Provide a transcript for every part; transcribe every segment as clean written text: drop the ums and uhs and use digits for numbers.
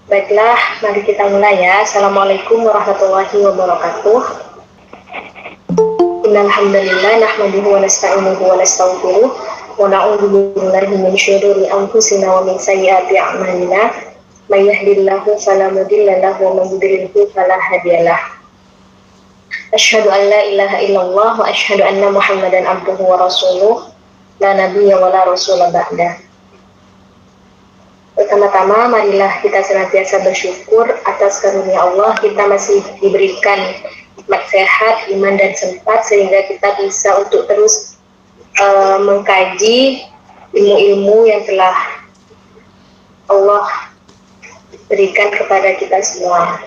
Baiklah, mari kita mulai ya. Assalamualaikum warahmatullahi wabarakatuh. Innal hamdalillah nahmaduhu wa nasta'inuhu wa nastaghfiruh wa na'udzu billahi min syururi anfusina wa min sayyiati a'malina. May yahdihillahu fala mudilla lahu wa may yudlilhu fala hadiyalah. Asyhadu an la ilaha illallah wa asyhadu anna Muhammadan abduhu wa rasuluh. La nabiyya wa la rasula ba'da. Pertama-tama, marilah kita senantiasa bersyukur atas karunia Allah. Kita masih diberikan nikmat sehat, iman, dan sempat sehingga kita bisa untuk terus mengkaji ilmu-ilmu yang telah Allah berikan kepada kita semua.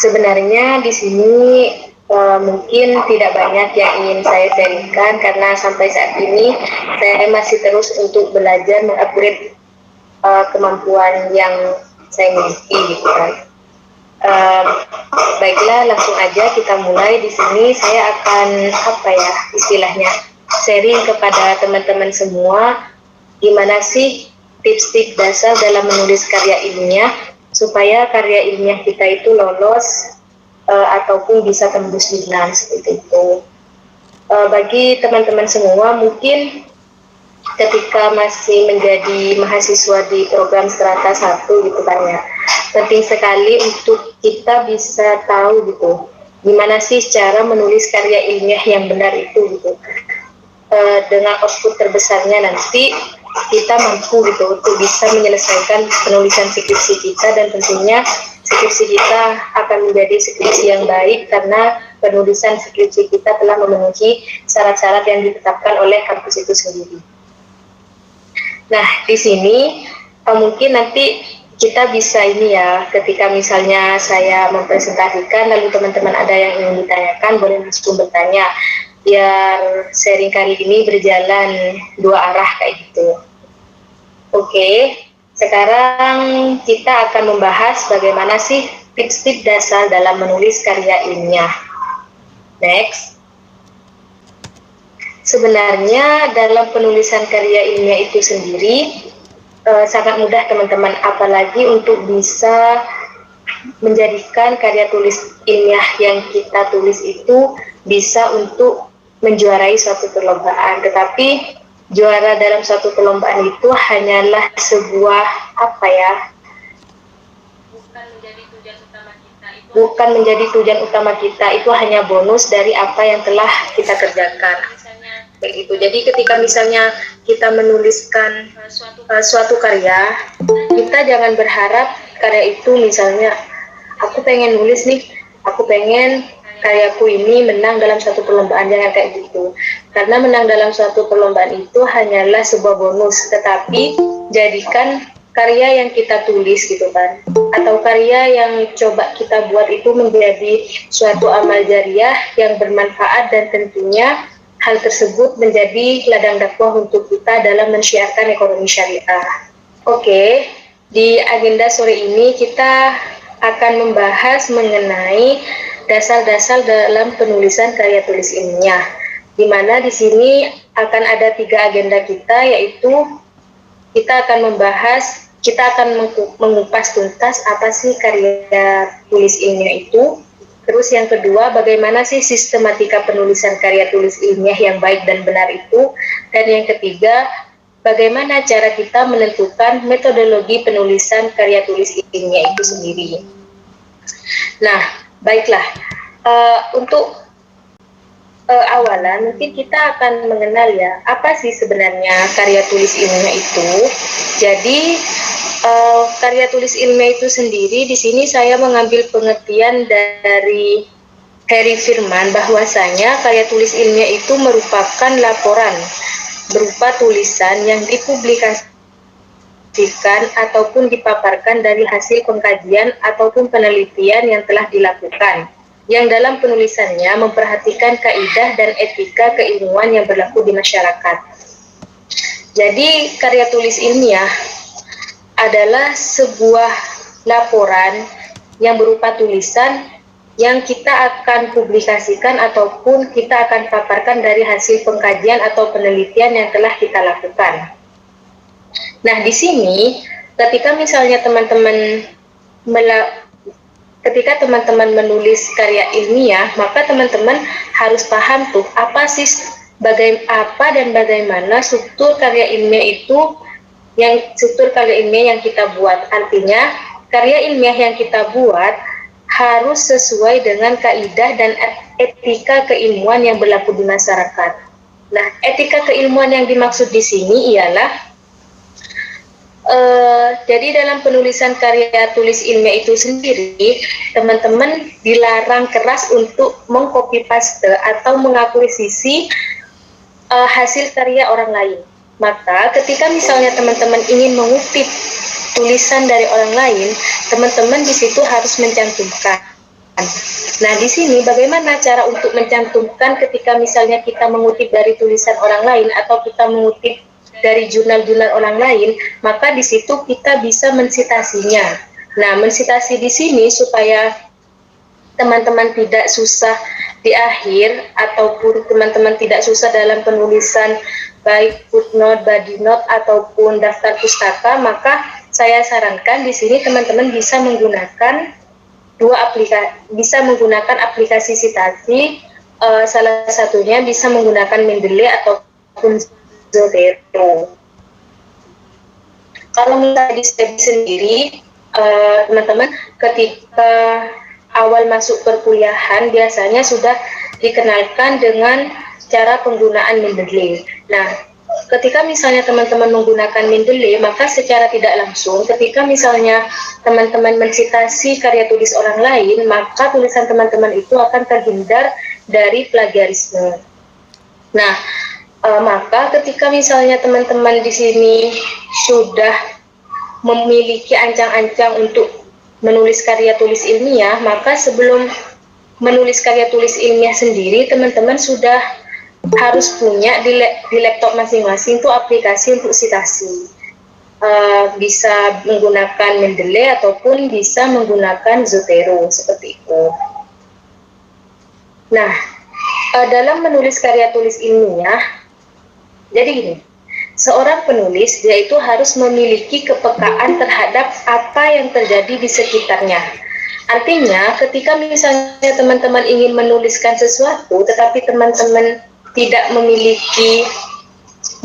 Sebenarnya di sini mungkin tidak banyak yang ingin saya sharingkan karena sampai saat ini saya masih terus untuk belajar mengupgrade kemampuan yang saya miliki gitu kan. Baiklah, langsung aja kita mulai. Di sini saya akan istilahnya sharing kepada teman-teman semua gimana sih tips-tips dasar dalam menulis karya ilmiah supaya karya ilmiah kita itu lolos ataupun bisa tembus jurnal seperti itu. Bagi teman-teman semua mungkin ketika masih menjadi mahasiswa di program strata 1 gitu kan ya, penting sekali untuk kita bisa tahu gitu gimana sih cara menulis karya ilmiah yang benar itu gitu. Dengan output terbesarnya nanti kita mampu gitu untuk bisa menyelesaikan penulisan skripsi kita, dan tentunya skripsi kita akan menjadi skripsi yang baik karena penulisan skripsi kita telah memenuhi syarat-syarat yang ditetapkan oleh kampus itu sendiri. Nah, di sini mungkin nanti kita bisa ini ya, ketika misalnya saya mempresentasikan lalu teman-teman ada yang ingin ditanyakan, boleh langsung bertanya biar sharing kali ini berjalan dua arah kayak gitu. Oke, sekarang kita akan membahas bagaimana sih tips-tips dasar dalam menulis karya ilmiah. Next. Sebenarnya dalam penulisan karya ilmiah itu sendiri sangat mudah teman-teman, apalagi untuk bisa menjadikan karya tulis ilmiah yang kita tulis itu bisa untuk menjuarai suatu perlombaan. Tetapi juara dalam suatu perlombaan itu hanyalah sebuah bukan menjadi tujuan utama kita, itu hanya bonus dari apa yang telah kita kerjakan. Begitu. Jadi ketika misalnya kita menuliskan suatu karya, kita jangan berharap karya itu misalnya aku pengen nulis nih, aku pengen karyaku ini menang dalam suatu perlombaan, jangan kayak gitu. Karena menang dalam suatu perlombaan itu hanyalah sebuah bonus, tetapi jadikan karya yang kita tulis gitu kan, atau karya yang coba kita buat itu menjadi suatu amal jariah yang bermanfaat, dan tentunya hal tersebut menjadi ladang dakwah untuk kita dalam mensyiarkan ekonomi syariah. Oke, di agenda sore ini kita akan membahas mengenai dasar-dasar dalam penulisan karya tulis ilmiah, di mana di sini akan ada 3 agenda kita, yaitu kita akan mengupas tuntas apa sih karya tulis ilmiah itu. Terus yang kedua, bagaimana sih sistematika penulisan karya tulis ilmiah yang baik dan benar itu. Dan yang ketiga, bagaimana cara kita menentukan metodologi penulisan karya tulis ilmiah itu sendiri. Nah, baiklah. Untuk awalan mungkin kita akan mengenal ya, apa sih sebenarnya karya tulis ilmiah itu. Jadi karya tulis ilmiah itu sendiri, di sini saya mengambil pengertian dari Harry Firman bahwasanya karya tulis ilmiah itu merupakan laporan berupa tulisan yang dipublikasikan ataupun dipaparkan dari hasil pengkajian ataupun penelitian yang telah dilakukan, yang dalam penulisannya memperhatikan kaidah dan etika keilmuan yang berlaku di masyarakat. Jadi karya tulis ilmiah adalah sebuah laporan yang berupa tulisan yang kita akan publikasikan ataupun kita akan paparkan dari hasil pengkajian atau penelitian yang telah kita lakukan. Nah, di sini ketika misalnya ketika teman-teman menulis karya ilmiah, maka teman-teman harus paham tuh apa sih bagaimana struktur karya ilmiah yang kita buat. Artinya karya ilmiah yang kita buat harus sesuai dengan kaidah dan etika keilmuan yang berlaku di masyarakat. Nah, etika keilmuan yang dimaksud di sini ialah jadi dalam penulisan karya tulis ilmiah itu sendiri, teman-teman dilarang keras untuk mengcopy paste atau mengakuisisi hasil karya orang lain. Maka ketika misalnya teman-teman ingin mengutip tulisan dari orang lain, teman-teman di situ harus mencantumkan. Nah, di sini bagaimana cara untuk mencantumkan ketika misalnya kita mengutip dari tulisan orang lain atau kita mengutip dari jurnal-jurnal orang lain, maka di situ kita bisa mensitasinya. Nah, mensitasi di sini supaya teman-teman tidak susah di akhir ataupun teman-teman tidak susah dalam penulisan baik footnote, body note ataupun daftar pustaka, maka saya sarankan di sini teman-teman bisa menggunakan aplikasi sitasi. Salah satunya bisa menggunakan Mendeley ataupun Zotero. Kalau misalnya di step sendiri, teman-teman ketika awal masuk perkuliahan biasanya sudah dikenalkan dengan cara penggunaan Mendeley. Nah, ketika misalnya teman-teman menggunakan Mendeley, maka secara tidak langsung ketika misalnya teman-teman mensitasi karya tulis orang lain, maka tulisan teman-teman itu akan terhindar dari plagiarisme. Nah, maka ketika misalnya teman-teman di sini sudah memiliki ancang-ancang untuk menulis karya tulis ilmiah, maka sebelum menulis karya tulis ilmiah sendiri, teman-teman sudah harus punya di laptop masing-masing itu aplikasi untuk sitasi. Bisa menggunakan Mendeley ataupun bisa menggunakan Zotero, seperti itu. Nah, dalam menulis karya tulis ilmiah, jadi gini, seorang penulis dia itu harus memiliki kepekaan terhadap apa yang terjadi di sekitarnya. Artinya ketika misalnya teman-teman ingin menuliskan sesuatu tetapi teman-teman tidak memiliki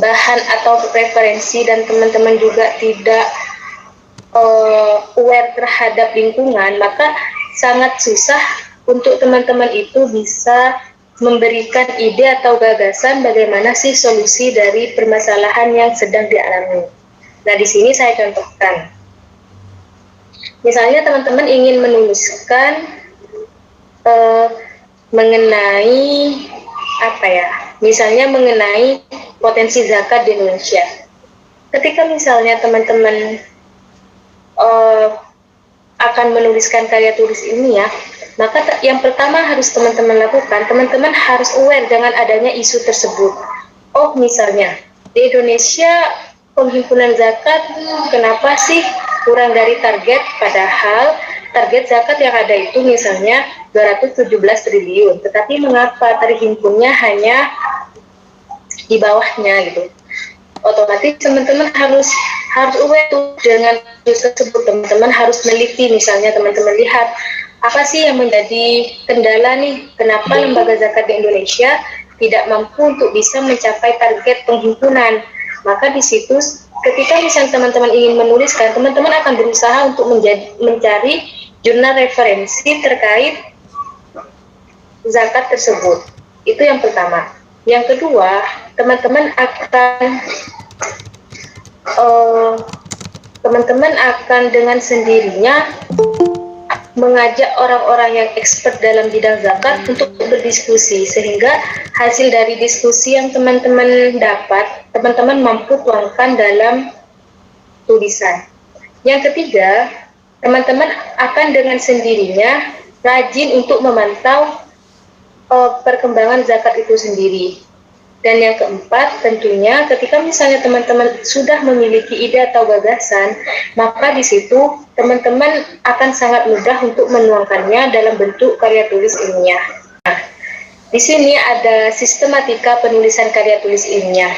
bahan atau referensi dan teman-teman juga tidak aware terhadap lingkungan, maka sangat susah untuk teman-teman itu bisa memberikan ide atau gagasan bagaimana sih solusi dari permasalahan yang sedang dialami. Nah, di sini saya contohkan. Misalnya teman-teman ingin menuliskan mengenai misalnya mengenai potensi zakat di Indonesia. Ketika misalnya teman-teman akan menuliskan karya tulis ilmiah, maka yang pertama harus teman-teman lakukan, teman-teman harus aware dengan adanya isu tersebut. Oh, misalnya di Indonesia penghimpunan zakat kenapa sih kurang dari target, padahal target zakat yang ada itu misalnya 217 triliun, tetapi mengapa terhimpunnya hanya di bawahnya gitu. Otomatis teman-teman harus aware tuh dengan isu tersebut. Teman-teman harus meneliti, misalnya teman-teman lihat apa sih yang menjadi kendala nih, kenapa lembaga zakat di Indonesia tidak mampu untuk bisa mencapai target penghimpunan. Maka di situ ketika misalnya teman-teman ingin menuliskan, teman-teman akan berusaha untuk mencari jurnal referensi terkait zakat tersebut. Itu yang pertama. Yang kedua, teman-teman akan dengan sendirinya mengajak orang-orang yang expert dalam bidang zakat untuk berdiskusi, sehingga hasil dari diskusi yang teman-teman dapat, teman-teman mampu tuangkan dalam tulisan. Yang ketiga, teman-teman akan dengan sendirinya rajin untuk memantau perkembangan zakat itu sendiri. Dan yang keempat, tentunya ketika misalnya teman-teman sudah memiliki ide atau gagasan, maka di situ teman-teman akan sangat mudah untuk menuangkannya dalam bentuk karya tulis ilmiah. Nah, di sini ada sistematika penulisan karya tulis ilmiah.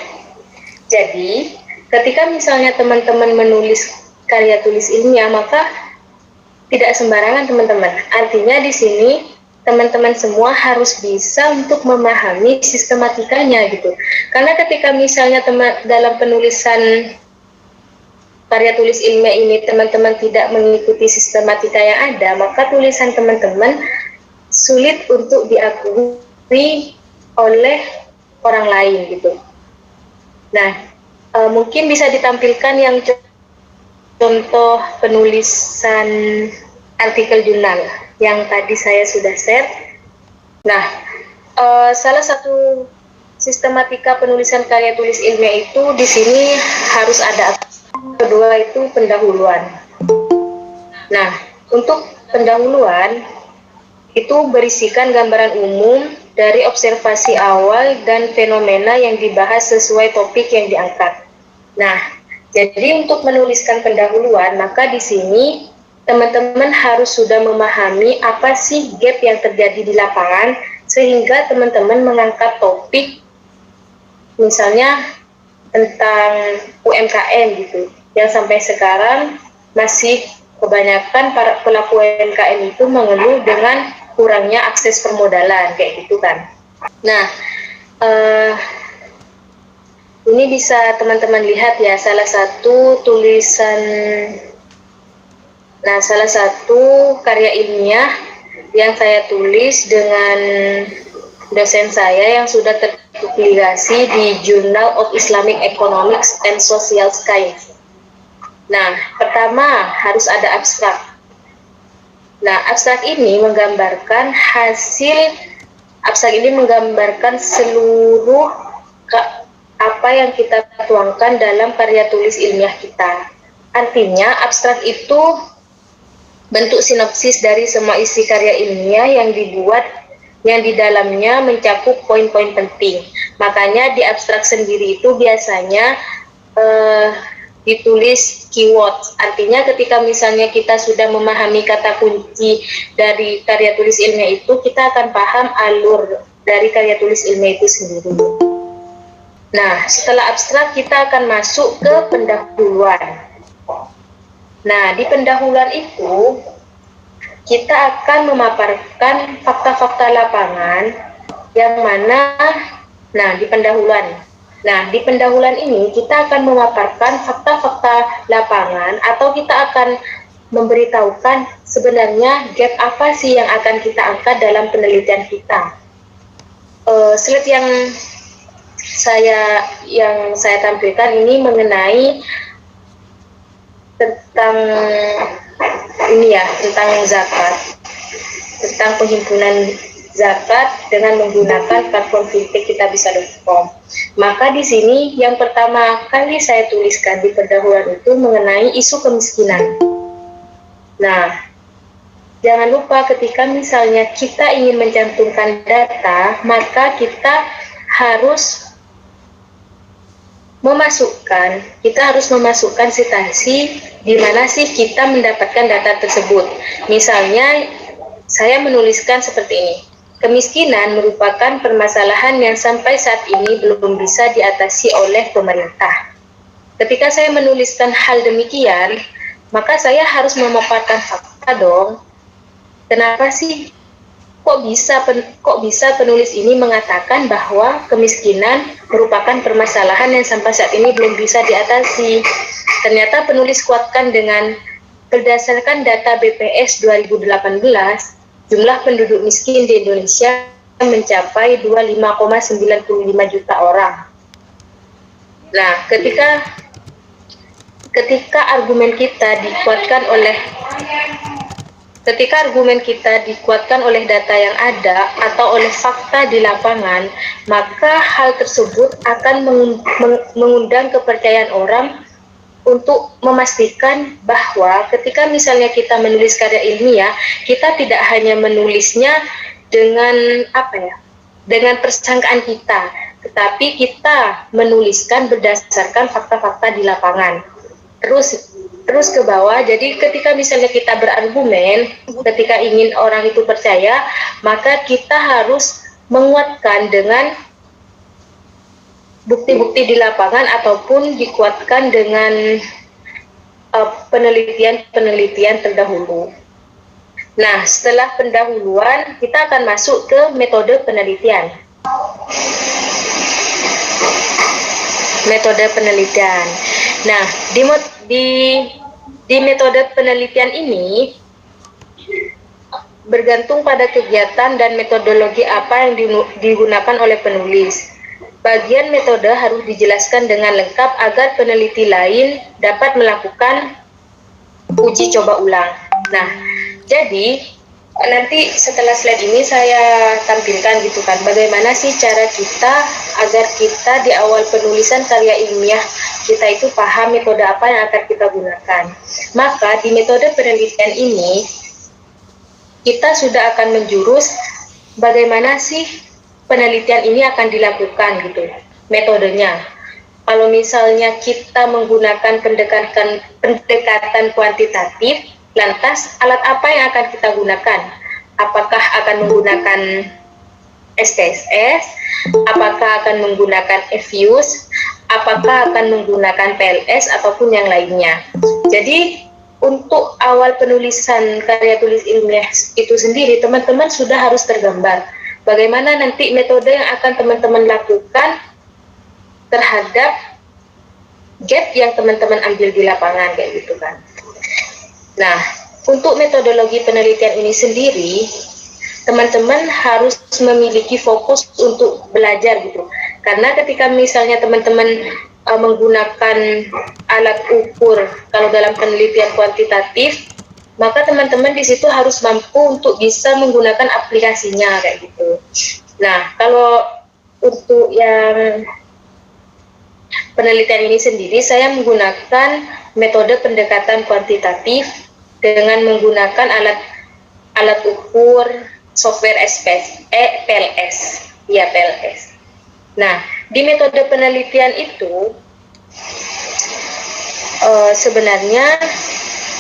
Jadi, ketika misalnya teman-teman menulis karya tulis ilmiah, maka tidak sembarangan teman-teman. Artinya di sini teman-teman semua harus bisa untuk memahami sistematikanya gitu. Karena ketika misalnya dalam penulisan karya tulis ilmiah ini teman-teman tidak mengikuti sistematika yang ada, maka tulisan teman-teman sulit untuk diakui oleh orang lain gitu. Nah, mungkin bisa ditampilkan yang contoh penulisan artikel jurnal yang tadi saya sudah share. Nah, salah satu sistematika penulisan karya tulis ilmiah itu di sini harus ada. Kedua itu pendahuluan. Nah, untuk pendahuluan itu berisikan gambaran umum dari observasi awal dan fenomena yang dibahas sesuai topik yang diangkat. Nah, jadi untuk menuliskan pendahuluan, maka di sini teman-teman harus sudah memahami apa sih gap yang terjadi di lapangan, sehingga teman-teman mengangkat topik misalnya tentang UMKM gitu, yang sampai sekarang masih kebanyakan para pelaku UMKM itu mengeluh dengan kurangnya akses permodalan kayak gitu kan. Nah, ini bisa teman-teman lihat ya, salah satu karya ilmiah yang saya tulis dengan dosen saya yang sudah terpublikasi di Journal of Islamic Economics and Social Science. Nah, pertama harus ada abstrak. Nah, abstrak ini menggambarkan seluruh apa yang kita tuangkan dalam karya tulis ilmiah kita. Artinya, abstrak itu bentuk sinopsis dari semua isi karya ilmiah yang dibuat, yang di dalamnya mencakup poin-poin penting. Makanya di abstrak sendiri itu biasanya ditulis keyword. Artinya ketika misalnya kita sudah memahami kata kunci dari karya tulis ilmiah itu, kita akan paham alur dari karya tulis ilmiah itu sendiri. Nah, setelah abstrak kita akan masuk ke pendahuluan. Nah, di pendahuluan itu kita akan memaparkan fakta-fakta lapangan yang mana, di pendahuluan ini kita akan memaparkan fakta-fakta lapangan, atau kita akan memberitahukan sebenarnya gap apa sih yang akan kita angkat dalam penelitian kita. Slide yang saya tampilkan ini mengenai tentang zakat, tentang penghimpunan zakat dengan menggunakan platform fintech kitabisa.com. Maka di sini yang pertama kali saya tuliskan di pendahuluan itu mengenai isu kemiskinan. Nah, jangan lupa ketika misalnya kita ingin mencantumkan data, maka kita harus memasukkan citasi di mana sih kita mendapatkan data tersebut. Misalnya saya menuliskan seperti ini. Kemiskinan merupakan permasalahan yang sampai saat ini belum bisa diatasi oleh pemerintah. Ketika saya menuliskan hal demikian, maka saya harus memaparkan fakta dong. Kenapa sih kok bisa penulis ini mengatakan bahwa kemiskinan merupakan permasalahan yang sampai saat ini belum bisa diatasi? Ternyata penulis kuatkan dengan berdasarkan data BPS 2018, jumlah penduduk miskin di Indonesia mencapai 25,95 juta orang. Nah, ketika argumen kita dikuatkan oleh data yang ada atau oleh fakta di lapangan, maka hal tersebut akan mengundang kepercayaan orang untuk memastikan bahwa ketika misalnya kita menulis karya ilmiah, kita tidak hanya menulisnya dengan persangkaan kita, tetapi kita menuliskan berdasarkan fakta-fakta di lapangan. Terus ke bawah, jadi ketika misalnya kita berargumen, ketika ingin orang itu percaya, maka kita harus menguatkan dengan bukti-bukti di lapangan ataupun dikuatkan dengan penelitian terdahulu. Nah, setelah pendahuluan, kita akan masuk ke metode penelitian. Metode penelitian. Nah, di metode penelitian ini bergantung pada kegiatan dan metodologi apa yang digunakan oleh penulis. Bagian metode harus dijelaskan dengan lengkap agar peneliti lain dapat melakukan uji coba ulang. Nah, jadi nanti setelah slide ini saya tampilkan gitu kan, bagaimana sih cara kita agar kita di awal penulisan karya ilmiah kita itu paham metode apa yang akan kita gunakan. Maka di metode penelitian ini kita sudah akan menjurus bagaimana sih penelitian ini akan dilakukan gitu, metodenya. Kalau misalnya kita menggunakan pendekatan kuantitatif, lantas alat apa yang akan kita gunakan? Apakah akan menggunakan SPSS? Apakah akan menggunakan FUS? Apakah akan menggunakan PLS ataupun yang lainnya? Jadi untuk awal penulisan karya tulis ilmiah itu sendiri, teman-teman sudah harus tergambar bagaimana nanti metode yang akan teman-teman lakukan terhadap gap yang teman-teman ambil di lapangan kayak gitu kan. Nah, untuk metodologi penelitian ini sendiri, teman-teman harus memiliki fokus untuk belajar gitu. Karena ketika misalnya teman-teman menggunakan alat ukur, kalau dalam penelitian kuantitatif, maka teman-teman di situ harus mampu untuk bisa menggunakan aplikasinya kayak gitu. Nah, kalau untuk yang penelitian ini sendiri, saya menggunakan metode pendekatan kuantitatif dengan menggunakan alat ukur software PLS. Ya, PLS. Nah, di metode penelitian itu sebenarnya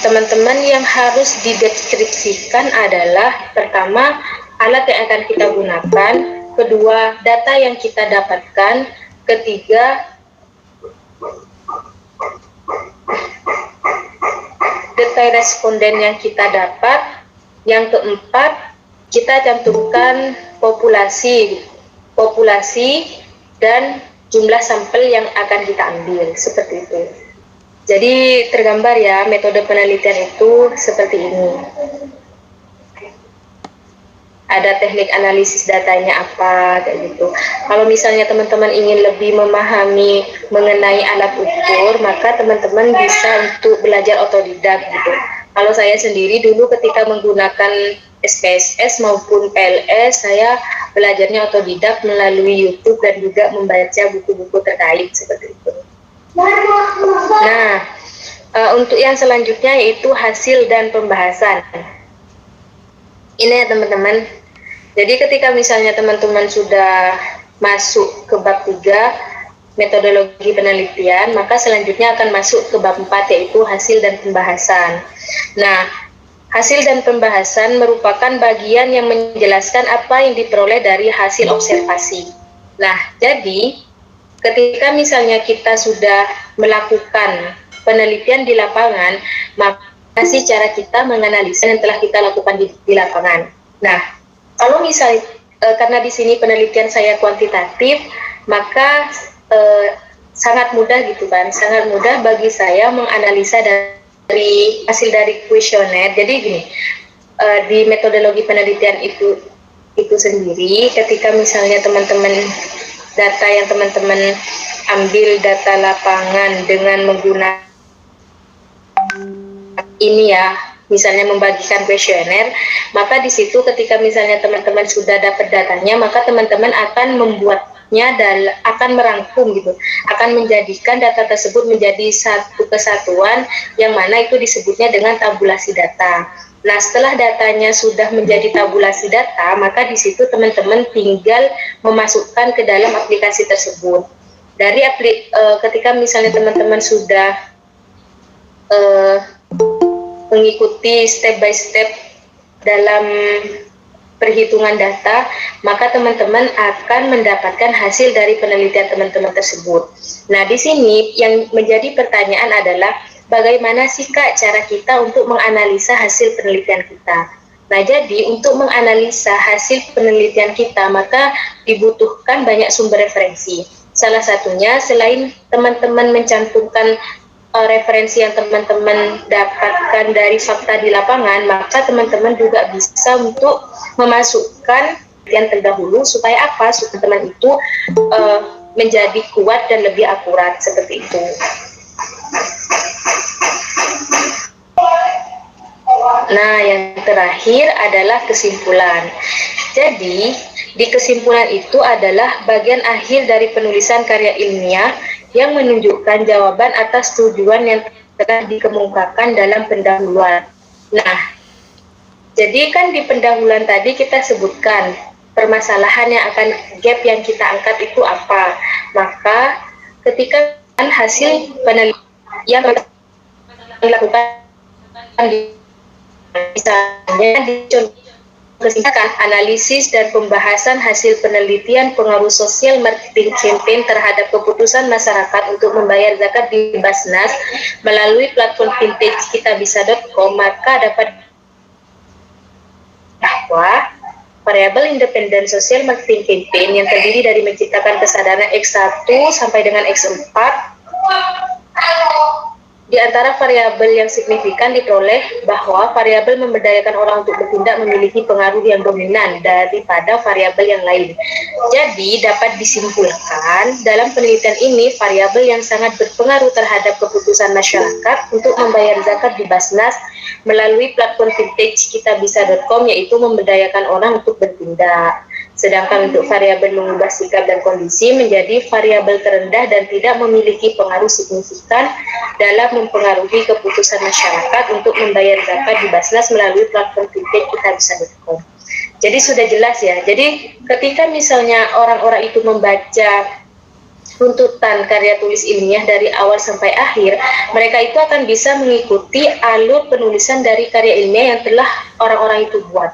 teman-teman yang harus dideskripsikan adalah pertama alat yang akan kita gunakan, kedua data yang kita dapatkan, ketiga detail responden yang kita dapat, yang keempat kita cantumkan populasi dan jumlah sampel yang akan kita ambil, seperti itu. Jadi tergambar ya, metode penelitian itu seperti ini. Ada teknik analisis datanya apa, kayak gitu. Kalau misalnya teman-teman ingin lebih memahami mengenai alat ukur, maka teman-teman bisa untuk belajar otodidak gitu. Kalau saya sendiri dulu ketika menggunakan SPSS maupun PLS, saya belajarnya otodidak melalui YouTube dan juga membaca buku-buku terkait seperti itu. Nah, untuk yang selanjutnya yaitu hasil dan pembahasan. Ini ya teman-teman. Jadi ketika misalnya teman-teman sudah masuk ke bab 3, metodologi penelitian, maka selanjutnya akan masuk ke bab 4 yaitu hasil dan pembahasan. Nah, hasil dan pembahasan merupakan bagian yang menjelaskan apa yang diperoleh dari hasil observasi. Nah, jadi ketika misalnya kita sudah melakukan penelitian di lapangan, maka sih cara kita menganalisa yang telah kita lakukan di lapangan. Nah, kalau misalnya karena di sini penelitian saya kuantitatif, maka sangat mudah gitu kan, sangat mudah bagi saya menganalisa dari hasil dari kuesioner. Jadi gini, di metodologi penelitian itu sendiri, ketika misalnya teman-teman data yang teman-teman ambil data lapangan dengan menggunakan ini ya, misalnya membagikan kuesioner, maka di situ ketika misalnya teman-teman sudah dapat datanya, maka teman-teman akan membuatnya dan akan merangkum gitu, akan menjadikan data tersebut menjadi satu kesatuan yang mana itu disebutnya dengan tabulasi data. Nah, setelah datanya sudah menjadi tabulasi data, maka di situ teman-teman tinggal memasukkan ke dalam aplikasi tersebut. Dari ketika misalnya teman-teman sudah mengikuti step by step dalam perhitungan data, maka teman-teman akan mendapatkan hasil dari penelitian teman-teman tersebut. Nah, di sini yang menjadi pertanyaan adalah bagaimana sih Kak cara kita untuk menganalisa hasil penelitian kita. Nah, jadi untuk menganalisa hasil penelitian kita, maka dibutuhkan banyak sumber referensi. Salah satunya, selain teman-teman mencantumkan referensi yang teman-teman dapatkan dari fakta di lapangan, maka teman-teman juga bisa untuk memasukkan penelitian terdahulu supaya apa? Supaya teman itu menjadi kuat dan lebih akurat seperti itu. Nah, yang terakhir adalah kesimpulan. Jadi, di kesimpulan itu adalah bagian akhir dari penulisan karya ilmiah yang menunjukkan jawaban atas tujuan yang telah dikemukakan dalam pendahuluan. Nah, jadi kan di pendahuluan tadi kita sebutkan permasalahan yang akan gap yang kita angkat itu apa. Maka ketika hasil penelitian yang dilakukan misalnya dicontohkan analisis dan pembahasan hasil penelitian pengaruh sosial marketing campaign terhadap keputusan masyarakat untuk membayar zakat di Basnas melalui platform vintage kitabisa.com, maka dapat bahwa variabel independen sosial marketing campaign yang terdiri dari menciptakan kesadaran X1 sampai dengan X4 di antara variabel yang signifikan diperoleh bahwa variabel memberdayakan orang untuk bertindak memiliki pengaruh yang dominan daripada variabel yang lain. Jadi dapat disimpulkan dalam penelitian ini variabel yang sangat berpengaruh terhadap keputusan masyarakat untuk membayar zakat di Basnas melalui platform vintage kitabisa.com yaitu memberdayakan orang untuk bertindak. Sedangkan untuk variabel mengubah sikap dan kondisi menjadi variabel terendah dan tidak memiliki pengaruh signifikan dalam mempengaruhi keputusan masyarakat untuk membayar zakat di Basnas melalui platform vintage kitabisa.com. Jadi sudah jelas ya. Jadi ketika misalnya orang-orang itu membaca runtutan karya tulis ilmiah dari awal sampai akhir, mereka itu akan bisa mengikuti alur penulisan dari karya ilmiah yang telah orang-orang itu buat.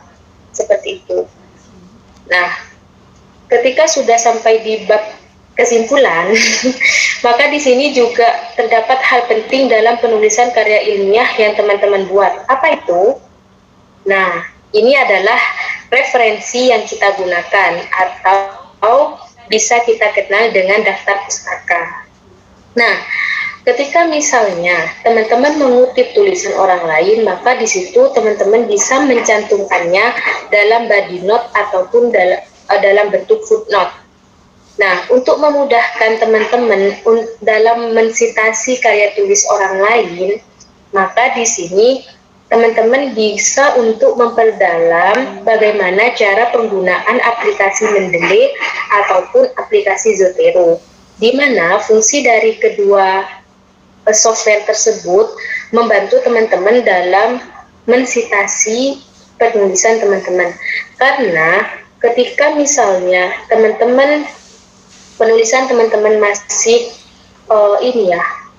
Seperti itu. Nah, ketika sudah sampai di bab kesimpulan, maka di sini juga terdapat hal penting dalam penulisan karya ilmiah yang teman-teman buat. Apa itu? Nah, ini adalah referensi yang kita gunakan atau bisa kita kenal dengan daftar pustaka. Nah, ketika misalnya teman-teman mengutip tulisan orang lain, maka di situ teman-teman bisa mencantumkannya dalam body note ataupun dalam bentuk footnote. Nah, untuk memudahkan teman-teman dalam mensitasi karya tulis orang lain, maka di sini teman-teman bisa untuk memperdalam bagaimana cara penggunaan aplikasi Mendeley ataupun aplikasi Zotero, di mana fungsi dari kedua software tersebut membantu teman-teman dalam mensitasi penulisan teman-teman. Karena ketika misalnya teman-teman penulisan teman-teman masih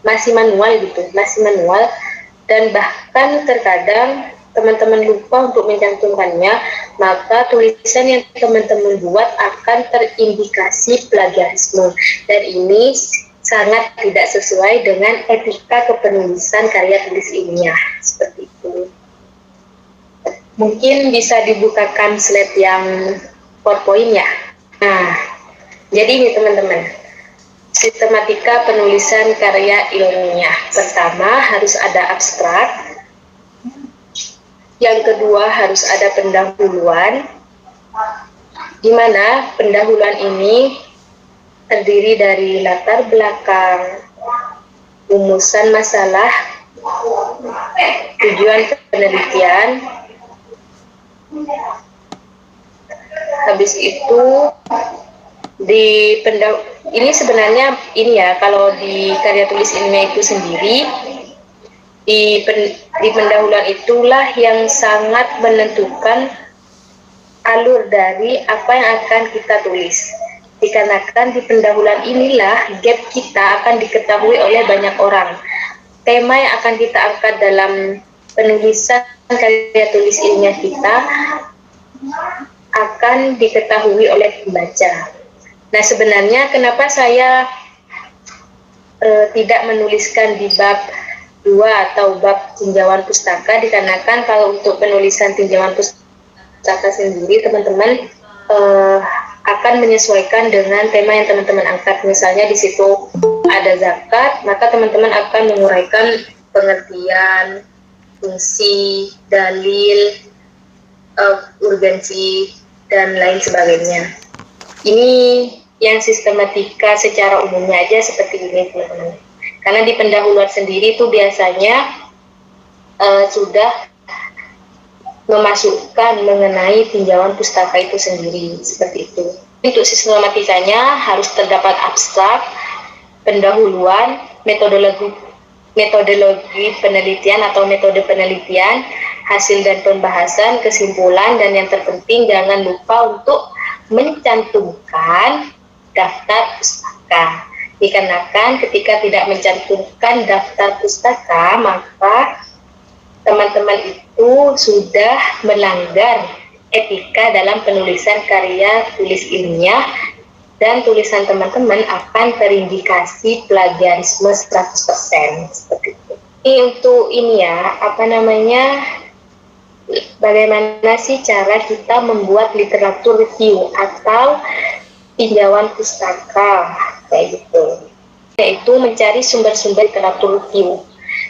masih manual dan bahkan terkadang teman-teman lupa untuk mencantumkannya, maka tulisan yang teman-teman buat akan terindikasi plagiarisme, dan ini sangat tidak sesuai dengan etika kepenulisan karya tulis ilmiah. Seperti itu. Mungkin bisa dibukakan slide yang PowerPoint ya. Nah, jadi ini teman-teman, sistematika penulisan karya ilmiah. Pertama, harus ada abstrak. Yang kedua, harus ada pendahuluan, di mana pendahuluan ini terdiri dari latar belakang, rumusan masalah, tujuan penelitian. Habis itu ini sebenarnya ini ya, kalau di karya tulis ilmiah itu sendiri di pendahuluan itulah yang sangat menentukan alur dari apa yang akan kita tulis. Dikarenakan di pendahuluan inilah gap kita akan diketahui oleh banyak orang. Tema yang akan kita angkat dalam penulisan karya tulis ilmiah kita akan diketahui oleh pembaca. Nah, sebenarnya kenapa saya tidak menuliskan di bab 2 atau bab tinjauan pustaka, dikarenakan kalau untuk penulisan tinjauan pustaka sendiri teman-teman akan menyesuaikan dengan tema yang teman-teman angkat. Misalnya di situ ada zakat, maka teman-teman akan menguraikan pengertian, fungsi, dalil, urgensi, dan lain sebagainya. Ini yang sistematika secara umumnya aja seperti ini teman-teman. Karena di pendahuluan sendiri itu biasanya sudah memasukkan mengenai tinjauan pustaka itu sendiri, seperti itu. Untuk sistematikanya harus terdapat abstrak, pendahuluan, metodologi penelitian atau metode penelitian, hasil dan pembahasan, kesimpulan, dan yang terpenting jangan lupa untuk mencantumkan daftar pustaka. Dikarenakan ketika tidak mencantumkan daftar pustaka, maka teman-teman itu sudah melanggar etika dalam penulisan karya tulis ilmiah, dan tulisan teman-teman akan terindikasi plagiarisme 100%, seperti itu. Ini untuk ini ya, bagaimana sih cara kita membuat literatur review atau tinjauan pustaka kayak gitu, yaitu mencari sumber-sumber literatur review.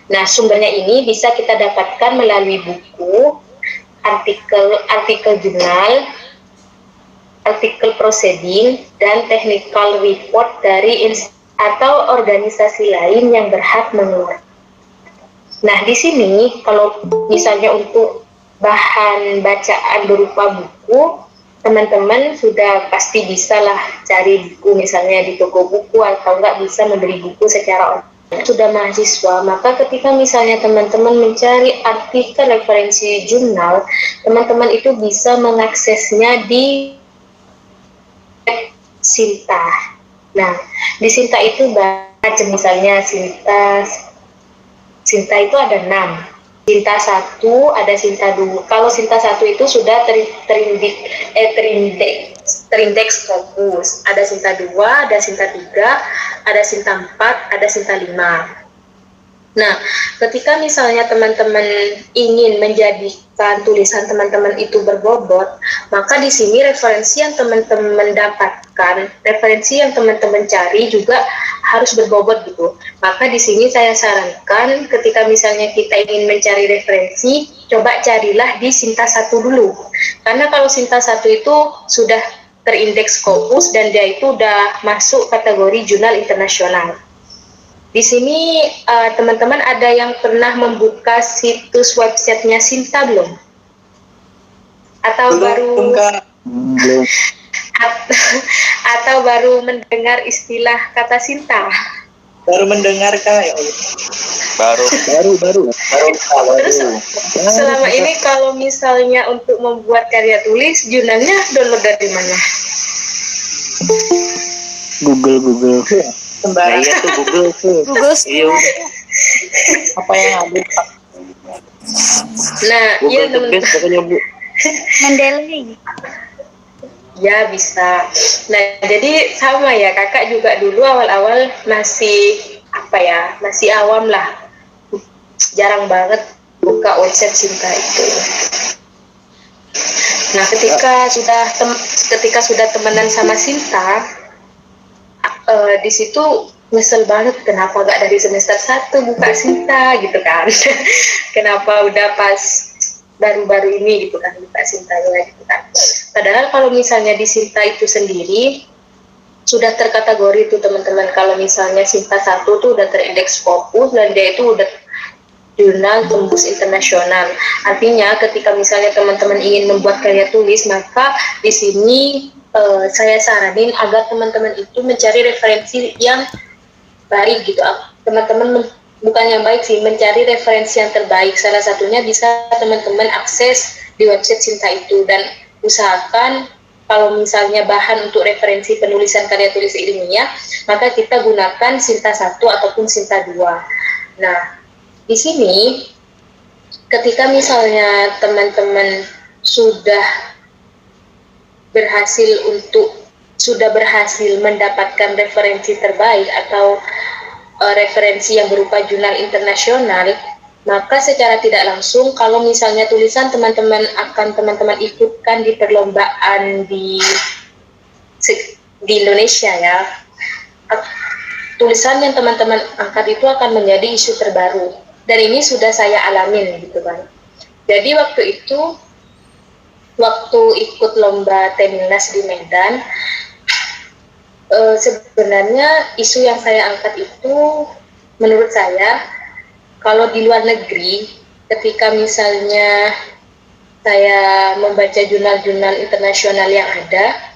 Nah, sumbernya ini bisa kita dapatkan melalui buku, artikel jurnal, artikel proceeding, dan technical report dari atau organisasi lain yang berhak mengeluarkan. Nah, di sini kalau misalnya untuk bahan bacaan berupa buku, teman-teman sudah pasti bisa lah cari buku misalnya di toko buku, atau nggak bisa membeli buku secara online. Sudah mahasiswa, maka ketika misalnya teman-teman mencari artikel referensi jurnal, teman-teman itu bisa mengaksesnya di Sinta. Nah, di Sinta itu baca misalnya Sinta itu ada 6. Sinta 1, ada Sinta 2. Kalau Sinta 1 itu sudah terindeks fokus. Ada Sinta 2, ada Sinta 3, ada Sinta 4, ada Sinta 5. Nah, ketika misalnya teman-teman ingin menjadikan tulisan teman-teman itu berbobot, maka di sini referensi yang teman-teman dapatkan, referensi yang teman-teman cari juga harus berbobot gitu. Maka di sini saya sarankan ketika misalnya kita ingin mencari referensi, coba carilah di Sinta 1 dulu. Karena kalau Sinta 1 itu sudah terindeks Scopus dan dia itu udah masuk kategori jurnal internasional. Di sini teman-teman ada yang pernah membuka situs websitenya Sinta belum? Atau belum, belum. Atau baru mendengar istilah kata Sinta? Baru mendengar Kak, ya Allah. Baru. Terus selama ini kalau misalnya untuk membuat karya tulis, jurnalnya download dari mana? Google. Sembarang. Iya tuh Google tuh. Iya. Apa yang ada? Nah, Google iya teman-teman. Pokoknya Bu. Mendeley. Ya bisa. Nah, jadi sama ya, kakak juga dulu awal-awal masih awam lah. Jarang banget buka website Sinta itu. Nah, ketika sudah temenan sama Sinta, di situ nyesel banget kenapa gak dari semester 1 buka Sinta gitu kan. Kenapa udah pas baru-baru ini gitu kan buka Sintanya gitu kan. Padahal kalau misalnya di Sinta itu sendiri sudah terkategori itu teman-teman, kalau misalnya Sinta 1 tuh udah terindeks Scopus dan dia itu udah jurnal tembus internasional. Artinya ketika misalnya teman-teman ingin membuat karya tulis, maka di sini saya saranin agar teman-teman itu mencari referensi yang baik gitu. Teman-teman bukan yang baik sih, mencari referensi yang terbaik. Salah satunya bisa teman-teman akses di website Sinta itu, dan usahakan kalau misalnya bahan untuk referensi penulisan karya tulis ilmiah, maka kita gunakan Sinta 1 ataupun Sinta 2. Nah, di sini ketika misalnya teman-teman sudah berhasil mendapatkan referensi terbaik atau referensi yang berupa jurnal internasional, maka secara tidak langsung kalau misalnya tulisan teman-teman ikutkan di perlombaan di Indonesia ya, tulisan yang teman-teman angkat itu akan menjadi isu terbaru, dan ini sudah saya alamin gitu kan. Jadi waktu ikut lomba Temilnas di Medan, sebenarnya isu yang saya angkat itu menurut saya kalau di luar negeri, ketika misalnya saya membaca jurnal-jurnal internasional yang ada,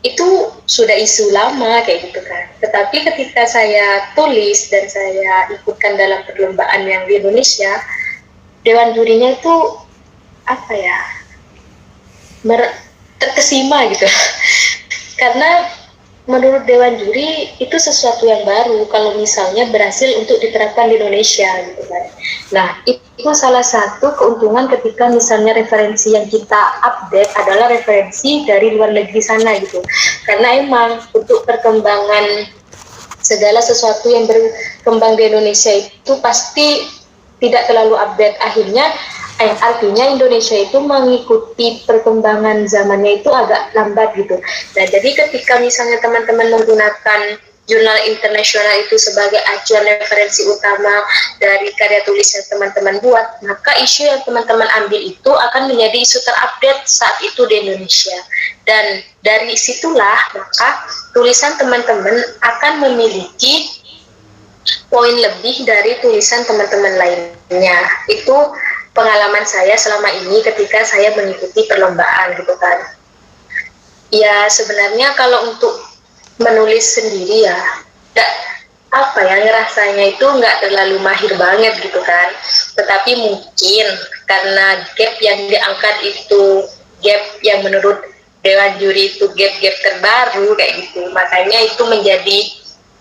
itu sudah isu lama kayak gitu kan. Tetapi ketika saya tulis dan saya ikutkan dalam perlombaan yang di Indonesia, dewan jurinya itu terkesima gitu. Karena menurut dewan juri itu sesuatu yang baru kalau misalnya berhasil untuk diterapkan di Indonesia gitu kan. Nah, itu salah satu keuntungan ketika misalnya referensi yang kita update adalah referensi dari luar negeri sana gitu. Karena emang untuk perkembangan segala sesuatu yang berkembang di Indonesia itu pasti tidak terlalu update. Artinya Indonesia itu mengikuti perkembangan zamannya itu agak lambat gitu. Nah, jadi ketika misalnya teman-teman menggunakan jurnal internasional itu sebagai acuan referensi utama dari karya tulis yang teman-teman buat, maka isu yang teman-teman ambil itu akan menjadi isu terupdate saat itu di Indonesia. Dan dari situlah maka tulisan teman-teman akan memiliki poin lebih dari tulisan teman-teman lainnya. Itu pengalaman saya selama ini ketika saya mengikuti perlombaan gitu kan. Ya sebenarnya kalau untuk menulis sendiri ya ngerasanya itu nggak terlalu mahir banget gitu kan. Tetapi mungkin karena gap yang diangkat itu gap yang menurut dewan juri itu gap-gap terbaru kayak gitu, makanya itu menjadi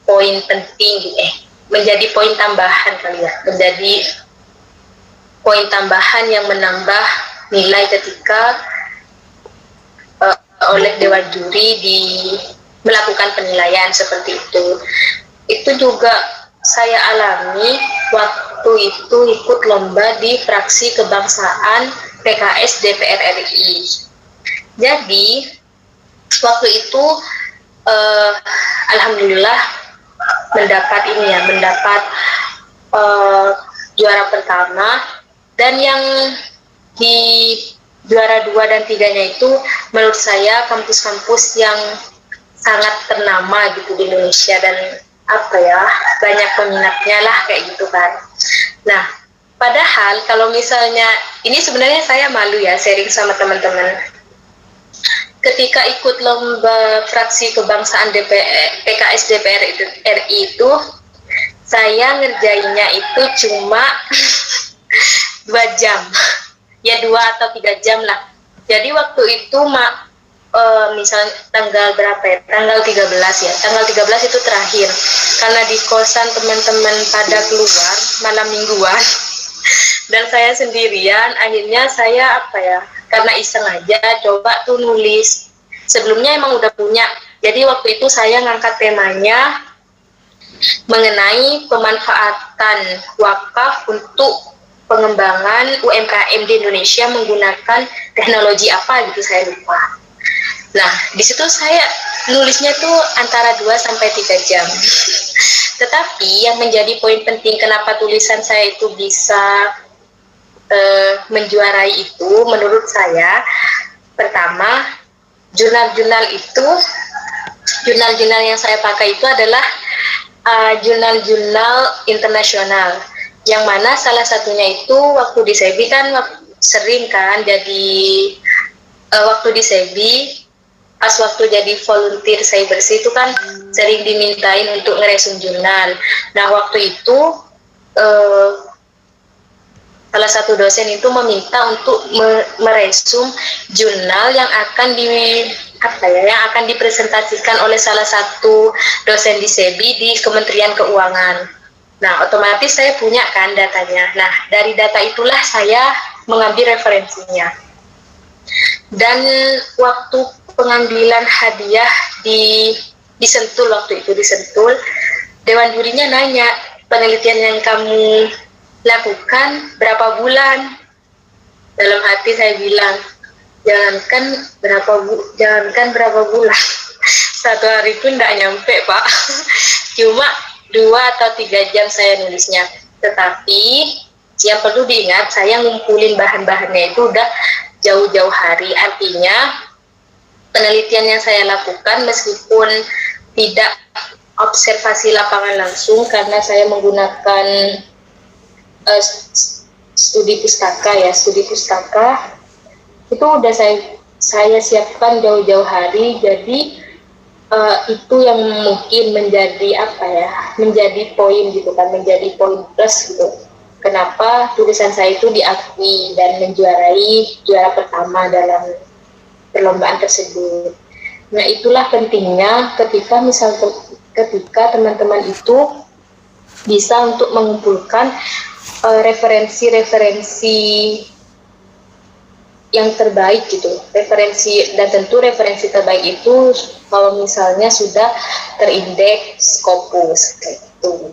poin penting menjadi poin tambahan kali ya, menjadi poin tambahan yang menambah nilai ketika oleh dewan juri melakukan penilaian seperti itu. Itu juga saya alami waktu itu ikut lomba di fraksi kebangsaan PKS DPR RI. Jadi waktu itu alhamdulillah mendapat juara pertama. Dan yang di juara 2 dan 3-nya itu menurut saya kampus-kampus yang sangat ternama gitu di Indonesia dan banyak peminatnya lah kayak gitu kan. Nah, padahal kalau misalnya ini sebenarnya saya malu ya sharing sama teman-teman. Ketika ikut lomba fraksi kebangsaan PKS DPR RI itu, saya ngerjainnya itu cuma 2 jam, ya 2 atau 3 jam lah. Jadi waktu itu misalnya tanggal berapa ya, tanggal 13 ya, tanggal 13 itu terakhir, karena di kosan teman-teman pada keluar malam mingguan dan saya sendirian, akhirnya saya karena iseng aja coba tuh nulis. Sebelumnya emang udah punya, jadi waktu itu saya ngangkat temanya mengenai pemanfaatan wakaf untuk pengembangan UMKM di Indonesia menggunakan teknologi apa gitu, saya lupa. Nah, di situ saya nulisnya tuh antara 2 sampai 3 jam. Tetapi yang menjadi poin penting kenapa tulisan saya itu bisa menjuarai itu, menurut saya, pertama, jurnal-jurnal yang saya pakai itu adalah jurnal-jurnal internasional. Yang mana salah satunya itu waktu di SEBI kan sering kan jadi waktu di SEBI pas waktu jadi volunteer cybersih itu kan sering dimintain untuk ngeresum jurnal. Nah waktu itu salah satu dosen itu meminta untuk meresum jurnal yang akan dipresentasikan oleh salah satu dosen di SEBI di Kementerian Keuangan. Nah, otomatis saya punya kan datanya. Nah, dari data itulah saya mengambil referensinya. Dan waktu pengambilan hadiah di Sentul waktu itu, di Sentul, Dewan jurinya nanya, penelitian yang kamu lakukan berapa bulan? Dalam hati saya bilang, jangankan berapa bulan, 1 hari pun nggak nyampe Pak. Cuma 2 atau 3 jam saya nulisnya. Tetapi yang perlu diingat, saya ngumpulin bahan-bahannya itu udah jauh-jauh hari. Artinya penelitian yang saya lakukan meskipun tidak observasi lapangan langsung, karena saya menggunakan studi pustaka itu udah saya siapkan jauh-jauh hari. Jadi itu yang mungkin menjadi poin gitu kan, menjadi poin plus gitu. Kenapa tulisan saya itu diakui dan juara pertama dalam perlombaan tersebut. Nah, itulah pentingnya ketika teman-teman itu bisa untuk mengumpulkan referensi yang terbaik gitu. Tentu referensi terbaik itu kalau misalnya sudah terindeks Scopus kayak gitu.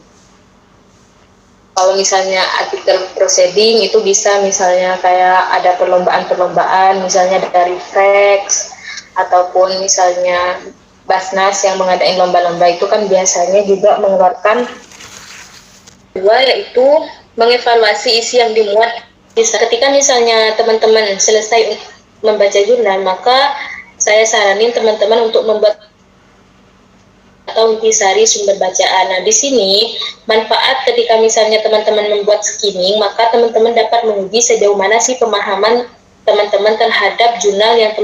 Kalau misalnya artikel proceeding itu bisa misalnya kayak ada perlombaan misalnya dari Frex, ataupun misalnya Basnas yang mengadain lomba-lomba itu kan biasanya juga mengeluarkan yaitu mengevaluasi isi yang dimuat. Ketika misalnya teman-teman selesai membaca jurnal, maka saya saranin teman-teman untuk membuat atau intisari sumber bacaan. Nah, di sini manfaat ketika misalnya teman-teman membuat skimming, maka teman-teman dapat menguji sejauh mana sih pemahaman teman-teman terhadap jurnal yang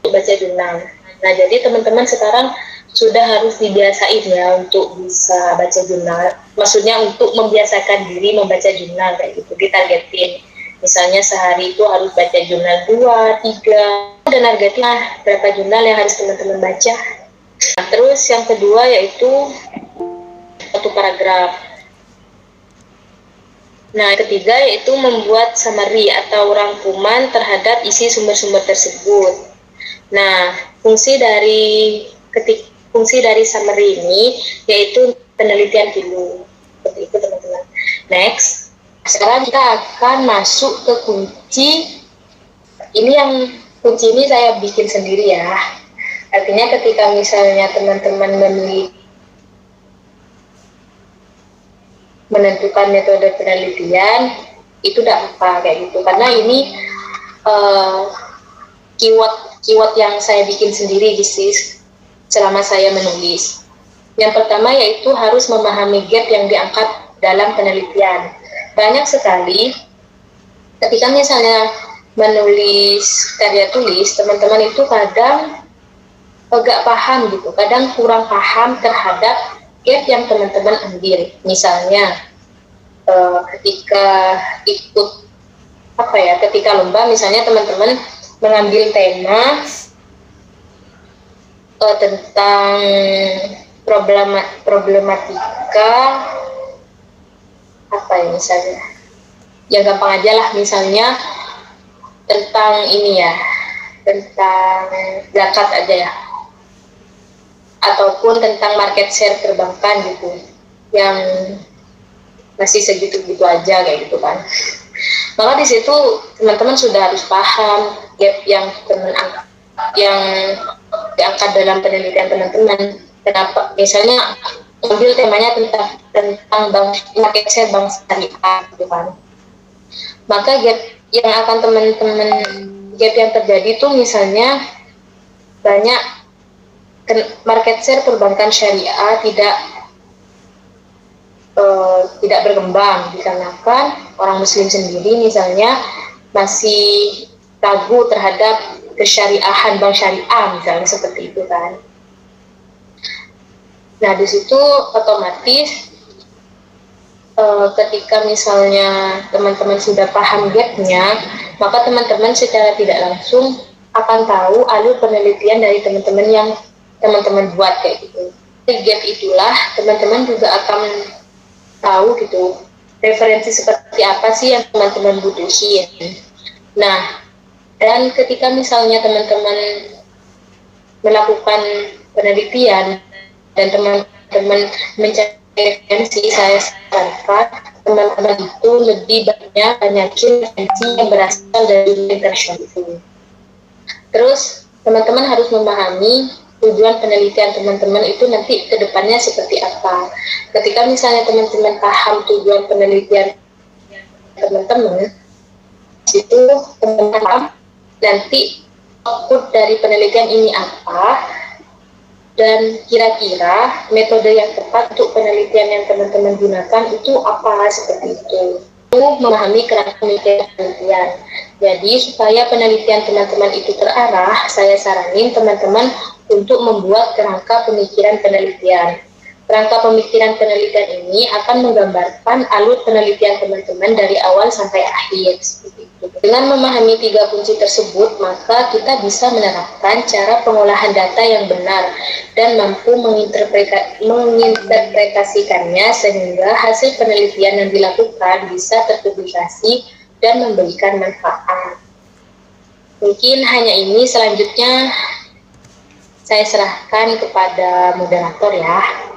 baca jurnal. Nah, jadi teman-teman sekarang sudah harus dibiasain ya untuk bisa baca jurnal. Maksudnya untuk membiasakan diri membaca jurnal kayak gitu, ditargetin. Misalnya sehari itu harus baca jurnal 2, 3, dan targetnya berapa jurnal yang harus teman-teman baca. Nah, terus yang kedua yaitu satu paragraf. Nah, yang ketiga yaitu membuat summary atau rangkuman terhadap isi sumber-sumber tersebut. Nah, fungsi dari summary ini yaitu penelitian dulu. Seperti itu teman-teman. Next, sekarang kita akan masuk ke kunci. Kunci ini saya bikin sendiri ya. Artinya ketika misalnya teman-teman menentukan metode penelitian, itu tidak apa kayak gitu, karena ini keyword yang saya bikin sendiri selama saya menulis. Yang pertama yaitu harus memahami gap yang diangkat dalam penelitian. Banyak sekali ketika misalnya menulis karya tulis, teman-teman itu kadang agak paham gitu, kadang kurang paham terhadap gap yang teman-teman ambil. Misalnya ketika ketika lomba, misalnya teman-teman mengambil tema tentang problematika misalnya, yang gampang aja lah, misalnya tentang zakat aja ya, ataupun tentang market share perbankan gitu, yang masih segitu-gitu aja kayak gitu kan. Maka di situ teman-teman sudah harus paham gap yang diangkat dalam penelitian teman-teman. Kenapa? Misalnya ambil temanya tentang market share bank syariah gitu kan. Maka gap yang akan gap yang terjadi tuh misalnya banyak market share perbankan syariah tidak berkembang dikarenakan orang muslim sendiri misalnya masih ragu terhadap kesyariahan bank syariah misalnya, seperti itu kan. Nah, di situ otomatis ketika misalnya teman-teman sudah paham gapnya, maka teman-teman secara tidak langsung akan tahu alur penelitian dari teman-teman yang teman-teman buat kayak gitu. Di gap itulah teman-teman juga akan tahu gitu referensi seperti apa sih yang teman-teman butuhin. Nah, dan ketika misalnya teman-teman melakukan penelitian dan teman-teman mencari referensi, saya sarankan teman-teman itu lebih banyakin referensi yang berasal dari internasional. Terus teman-teman harus memahami tujuan penelitian teman-teman itu nanti ke depannya seperti apa. Ketika misalnya teman-teman paham tujuan penelitian teman-teman, itu teman-teman paham nanti output dari penelitian ini apa, dan kira-kira metode yang tepat untuk penelitian yang teman-teman gunakan itu apa, seperti itu. Memahami kerangka penelitian. Jadi supaya penelitian teman-teman itu terarah, saya saranin teman-teman untuk membuat kerangka pemikiran penelitian. Kerangka pemikiran penelitian ini akan menggambarkan alur penelitian teman-teman dari awal sampai akhir. Dengan memahami 3 kunci tersebut, maka kita bisa menerapkan cara pengolahan data yang benar dan mampu menginterpretasikannya sehingga hasil penelitian yang dilakukan bisa terpublikasi dan memberikan manfaat. Mungkin hanya ini, selanjutnya saya serahkan kepada moderator ya.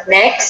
Next.